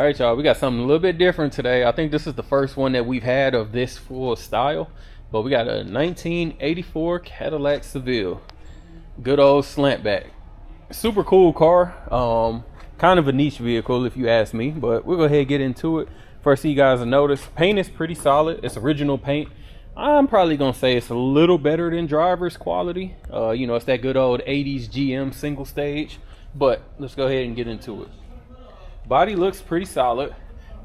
All right, y'all, we got something a little bit different today. I think this is the first one that we've had of this full style, but we got a 1984 Cadillac Seville. Good old slant back. Super cool car. Kind of a niche vehicle if you ask me, but we'll go ahead and get into it. First, you guys will notice paint is pretty solid. It's original paint. I'm probably gonna say it's a little better than driver's quality. You know, it's that good old 80s GM single stage, but let's go ahead and get into it. Body looks pretty solid.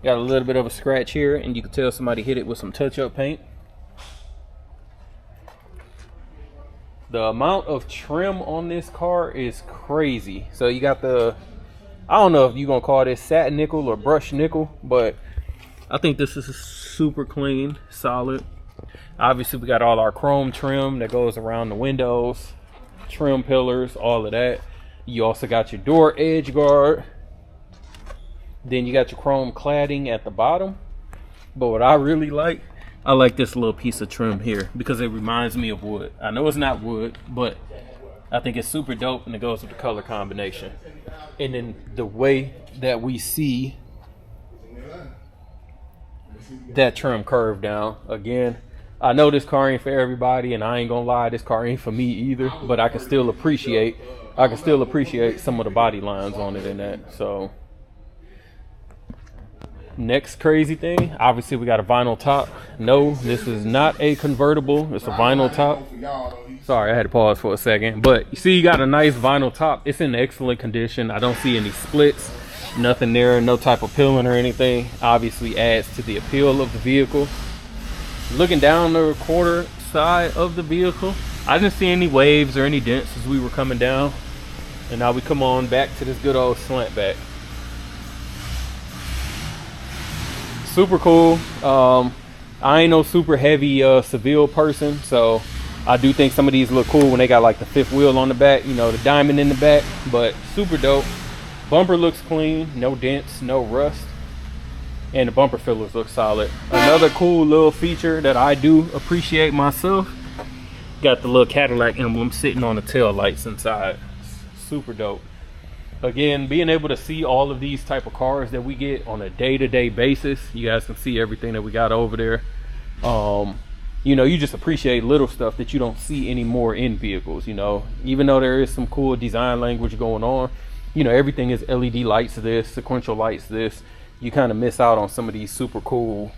Got a little bit of a scratch here, and you can tell somebody hit it with some touch-up paint. The amount of trim on this car is crazy. So you got the, I don't know if you're gonna call this satin nickel or brushed nickel, but I think this is super clean, solid. Obviously we got all our chrome trim that goes around the windows, trim pillars, all of that. You also got your door edge guard. Then you got your chrome cladding at the bottom. But what I really like, I like this little piece of trim here because it reminds me of wood. I know it's not wood, but I think it's super dope and it goes with the color combination. And then the way that we see that trim curve down. Again, I know this car ain't for everybody, and I ain't gonna lie, this car ain't for me either, but I can still appreciate some of the body lines on it in that. So next crazy thing, obviously we got a vinyl top. No, this is not a convertible, it's a vinyl top. Sorry, I had to pause for a second, but you see you got a nice vinyl top. It's in excellent condition. I don't see any splits, nothing there, no type of peeling or anything. Obviously adds to the appeal of the vehicle. Looking down the quarter side of the vehicle, I didn't see any waves or any dents as we were coming down. And now we come on back to this good old slant back. Super cool. I ain't no super heavy Seville person, so I do think some of these look cool when they got like the fifth wheel on the back, you know, the diamond in the back, but super dope. Bumper looks clean, no dents, no rust, and the bumper fillers look solid. Another cool little feature that I do appreciate myself, got the little Cadillac emblem sitting on the tail lights inside. Super dope. Again, being able to see all of these type of cars that we get on a day-to-day basis, you guys can see everything that we got over there. You know, you just appreciate little stuff that you don't see anymore in vehicles. You know, even though there is some cool design language going on, you know, everything is LED lights this, sequential lights this. You kind of miss out on some of these super cool,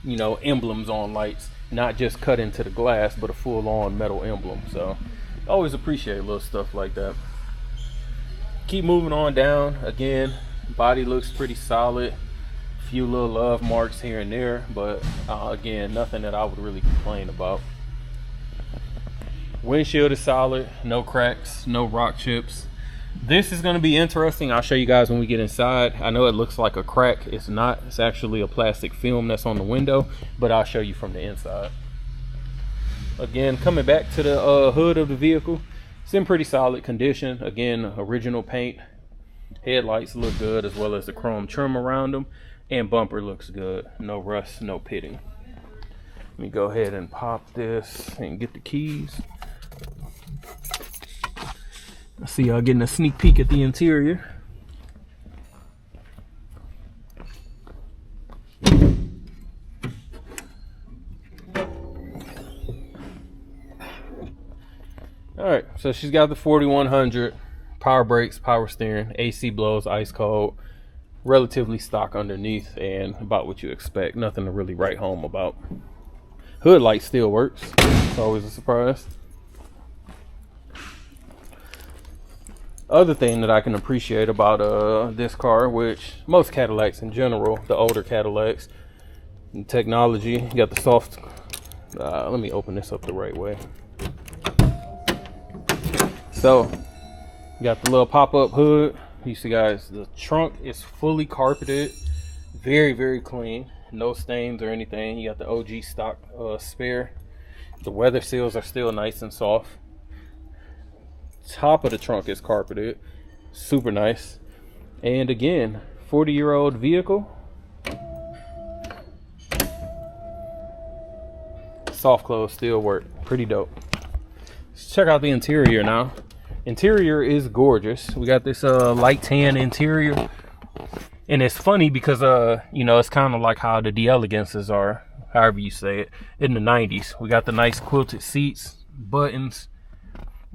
you know, emblems on lights, not just cut into the glass, but a full-on metal emblem. So always appreciate little stuff like that. Keep moving on down. Again, body looks pretty solid. Few little love marks here and there, but again, nothing that I would really complain about. Windshield is solid, no cracks, no rock chips. This is going to be interesting. I'll show you guys when we get inside. I know it looks like a crack. It's not. It's actually a plastic film that's on the window, but I'll show you from the inside. Again, coming back to the hood of the vehicle, it's in pretty solid condition. Again, original paint. Headlights look good, as well as the chrome trim around them, and bumper looks good. No rust, no pitting. Let me go ahead and pop this and get the keys. I see y'all getting a sneak peek at the interior. Alright, so she's got the 4100, power brakes, power steering, AC blows, ice cold, relatively stock underneath, and about what you expect. Nothing to really write home about. Hood light still works. It's always a surprise. Other thing that I can appreciate about this car, which most Cadillacs in general, the older Cadillacs, and technology, you got the soft, let me open this up the right way. So, you got the little pop-up hood. You see guys, the trunk is fully carpeted, very, very clean, no stains or anything. You got the OG stock spare. The weather seals are still nice and soft. Top of the trunk is carpeted, super nice. And again, 40-year-old vehicle, soft close still work, pretty dope. Let's check out the interior now. Interior is gorgeous. We got this light tan interior. And it's funny because you know, it's kind of like how the D'Elegances are, however you say it, in the 90s. We got the nice quilted seats, buttons,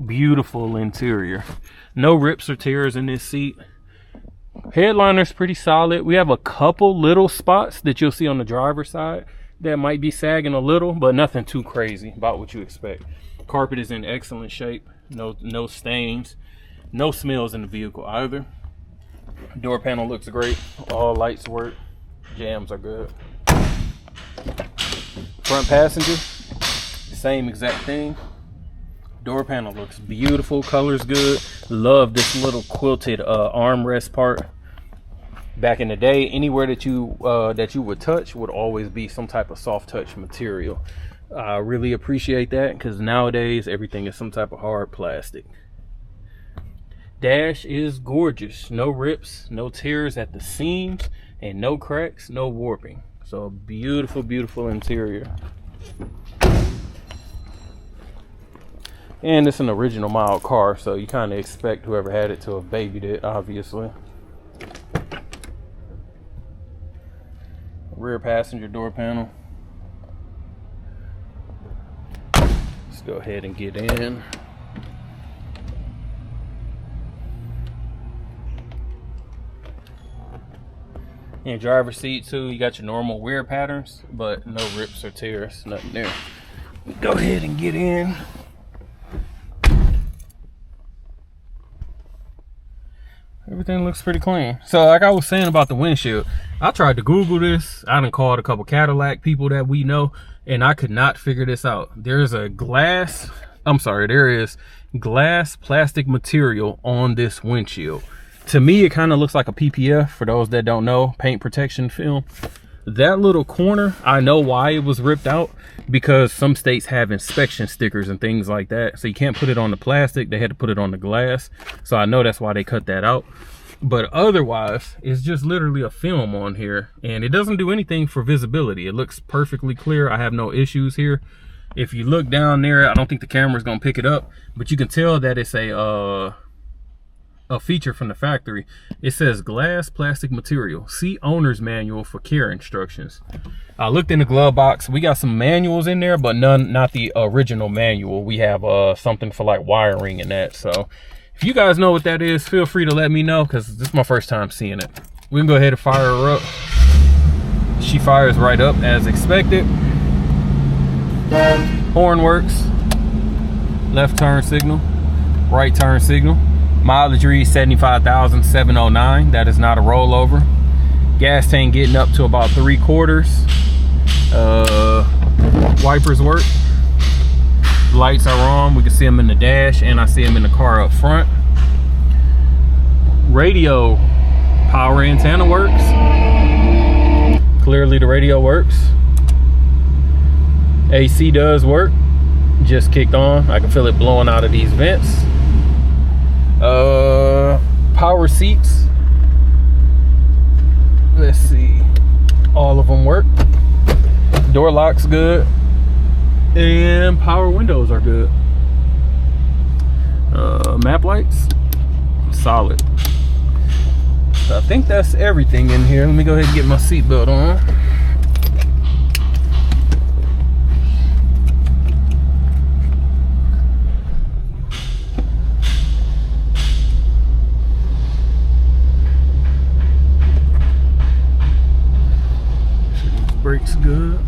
beautiful interior, no rips or tears in this seat. Headliner's pretty solid. We have a couple little spots that you'll see on the driver's side that might be sagging a little, but nothing too crazy, about what you expect. Carpet is in excellent shape, no stains, no smells in the vehicle either. Door panel looks great, all lights work, jams are good. Front passenger, same exact thing. Door panel looks beautiful, color's good. Love this little quilted armrest part. Back in the day, anywhere that you would touch would always be some type of soft touch material. I really appreciate that, because nowadays everything is some type of hard plastic. Dash is gorgeous, no rips, no tears at the seams, and no cracks, no warping. So beautiful, beautiful interior. And it's an original mild car, so you kind of expect whoever had it to have babied it, obviously. Rear passenger door panel. Let's go ahead and get in. And driver's seat too, you got your normal wear patterns, but no rips or tears, nothing there. Go ahead and get in. Everything looks pretty clean. So like I was saying about the windshield, I tried to Google this. I done called a couple Cadillac people that we know, and I could not figure this out. There is glass plastic material on this windshield. To me, it kind of looks like a PPF, for those that don't know, paint protection film. That little corner, I know why it was ripped out, because some states have inspection stickers and things like that. So you can't put it on the plastic, they had to put it on the glass. So I know that's why they cut that out. But otherwise, it's just literally a film on here, and it doesn't do anything for visibility. It looks perfectly clear. I have no issues here. If you look down there, I don't think the camera's gonna pick it up, but you can tell that it's a feature from the factory. It says glass plastic material, see owner's manual for care instructions. I looked in the glove box. We got some manuals in there, but not the original manual. We have something for like wiring and that. So if you guys know what that is, feel free to let me know, because this is my first time seeing it. We can go ahead and fire her up. She fires right up as expected. Horn works. Left turn signal, right turn signal. Mileage reads 75,709. That is not a rollover. Gas tank getting up to about 3/4. Wipers work. Lights are on. We can see them in the dash, and I see them in the car up front. Radio power antenna works. Clearly the radio works. AC does work. Just kicked on. I can feel it blowing out of these vents. Power seats, let's see, all of them work. Door lock's good, and power windows are good. Map lights, solid. So I think that's everything in here. Let me go ahead and get my seatbelt on. Brakes good.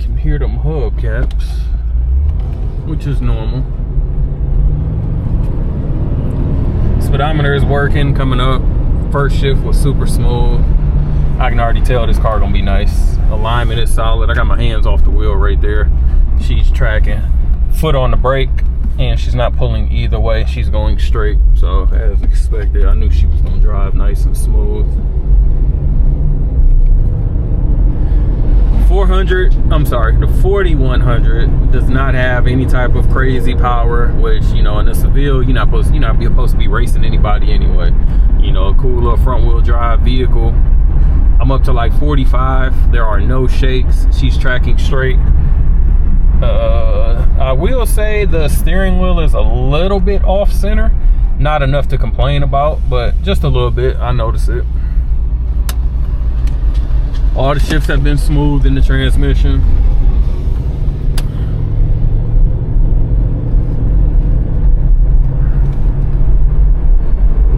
Can hear them hubcaps, which is normal. Speedometer is working, coming up. First shift was super smooth. I can already tell this car gonna be nice. Alignment is solid. I got my hands off the wheel right there. She's tracking, foot on the brake, and she's not pulling either way. She's going straight. So as expected, I knew she was gonna drive nice and smooth. the 4100 does not have any type of crazy power, which, you know, in a Seville, you're not supposed to be racing anybody anyway. You know, a cool little front wheel drive vehicle. I'm up to like 45. There are no shakes. She's tracking straight. I will say the steering wheel is a little bit off center. Not enough to complain about, but just a little bit. I notice it. All the shifts have been smooth in the transmission.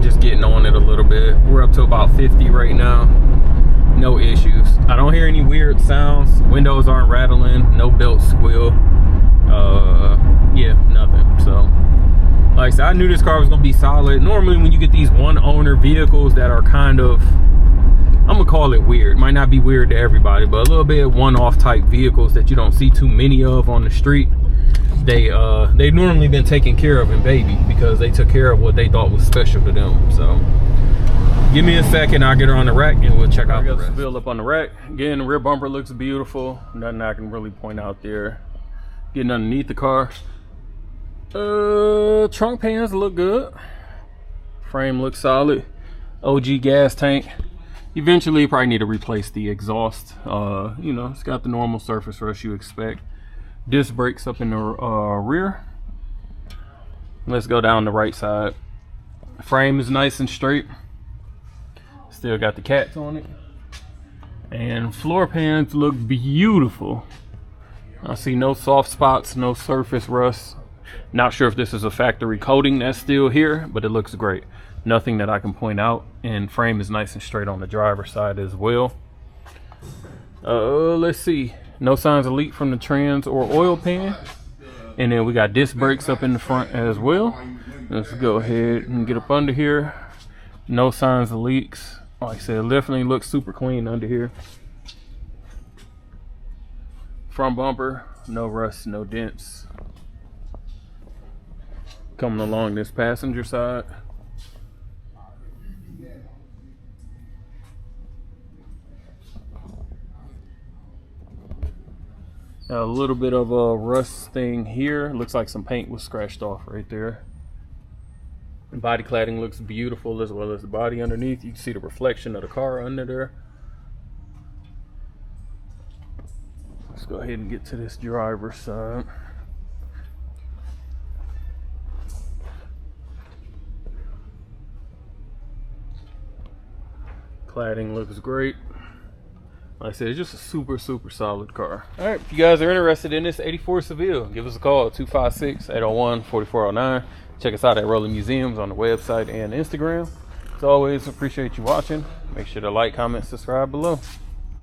Just getting on it a little bit. We're up to about 50 right now. No issues. I don't hear any weird sounds. Windows aren't rattling. No belt squeal. Yeah, nothing. So, like I said, I knew this car was gonna be solid. Normally, when you get these one-owner vehicles that are kind of, I'm gonna call it weird. Might not be weird to everybody, but a little bit one-off type vehicles that you don't see too many of on the street. They've normally been taken care of in baby because they took care of what they thought was special to them. So. Give me a second, I'll get her on the rack and we'll check out the rest. Seville up on the rack. Again, the rear bumper looks beautiful. Nothing I can really point out there. Getting underneath the car. Trunk pans look good. Frame looks solid. OG gas tank. Eventually, you probably need to replace the exhaust. You know, it's got the normal surface rust you expect. Disc brakes up in the rear. Let's go down the right side. Frame is nice and straight. Still got the cats on it. And floor pans look beautiful. I see no soft spots, no surface rust. Not sure if this is a factory coating that's still here, but it looks great. Nothing that I can point out. And frame is nice and straight on the driver's side as well. Let's see. No signs of leak from the trans or oil pan. And then we got disc brakes up in the front as well. Let's go ahead and get up under here. No signs of leaks. Like I said, it definitely looks super clean under here. Front bumper, no rust, no dents. Coming along this passenger side. A little bit of a rust thing here. Looks like some paint was scratched off right there. Body cladding looks beautiful, as well as the body underneath. You can see the reflection of the car under there. Let's go ahead and get to this driver's side. Cladding looks great. Like I said, it's just a super solid car. All right, if you guys are interested in this 84 Seville, give us a call at 256-801-4409. Check us out at Rolling Museums on the website and Instagram. As always, appreciate you watching. Make sure to like, comment, subscribe below.